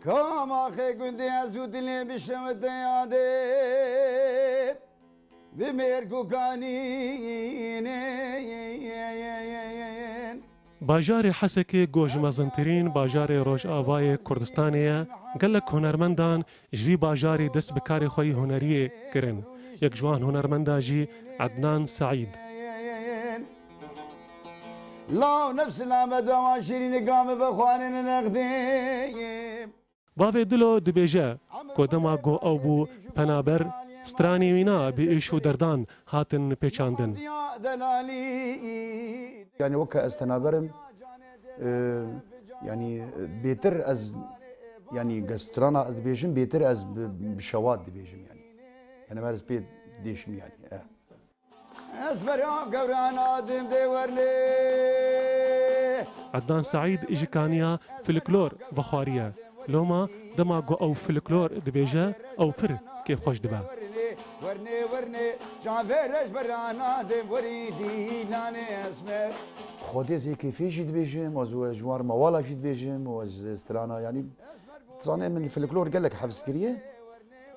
كما خي كنت أزود لي بشمت يادي بميركو كانين باژارê Hesekê gojmezîntirîn bajarê Rojavayê Kurdistanê ye, gelek hunermendan ji vî bajarê dest bi karê xwe yê huneriyê kirin. Yek ji wan hunermendan jî Ednan Saîd. لا نفس العمد وعشرين قام بخوانين نقديم Bavê dilo dibêje ku dema got ew bû penaber stranê wî na bi êş û derdan hatin pêçandin. يعني وكا استنابرم يعني بيتر از يعني قسترانا از بيجم بيتر از بشوات بيجم يعني مارس بيت ديشم يعني اسمر يا قبران ادم دورني Ednan Saîd ji kaniya folklor vexwariye. Loma dema got ew folklor dibêje ew pir kêfxweş dibe. ورني ورني جعفرش برانا دم وريدي ناني اسمر خودي زي كيفي جيت بيجم وز جوار موالا جيت بيجم وز استرانا يعني تصاني من الفلكلور قال لك حفظ كريه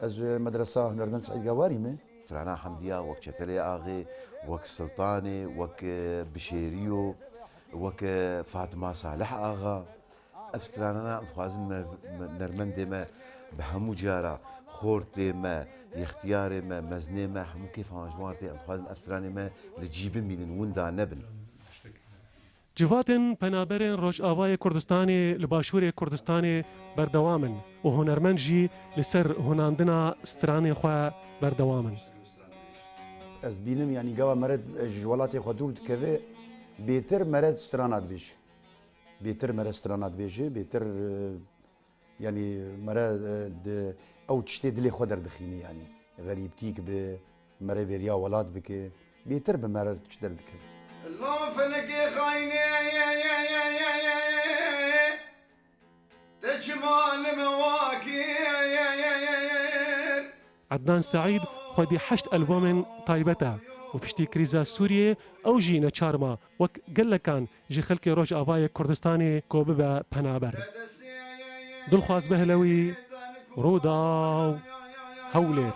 از مدرسه هنرمن سعيد قواري ما فرعنا حمدية وك شكلي آغي وك سلطاني وك بشيريو وك فاطمة صالح آغا أفسترانا خوازن نرمن ديما بهمو جارة خورتي ما اختياري ما مزني ما همو كيف هانجوارتي خوازن أفستراني ما لجيبن من وندا نبن Civatên penaberên Rojavayê Kurdistanê li Başûrê Kurdistanê berdewam in û hunermend jî li ser hunandina stranê xwe berdewam in. از بینم يعني قوا مرد جوالاتي خدود كذا بيتر مرد استرانات بيش بيتر مرد استرانات بيجي بيتر يعني مرد او تشتي دلي خدر دخيني يعني غريب تيك بمرد بيريا ولاد بك بيتر بمرد تشتر دك الله فلك خايني تجمال مواكي Ednan Saîd xwedî heşt albomên taybet e û piştî krîza Sûriyê ew jî neçarma wek gelekan ji xelkê Rojavayê Kurdistanê ku bibe penaber. Dilxwaz Behlewî, Rûdaw, Hewlêr.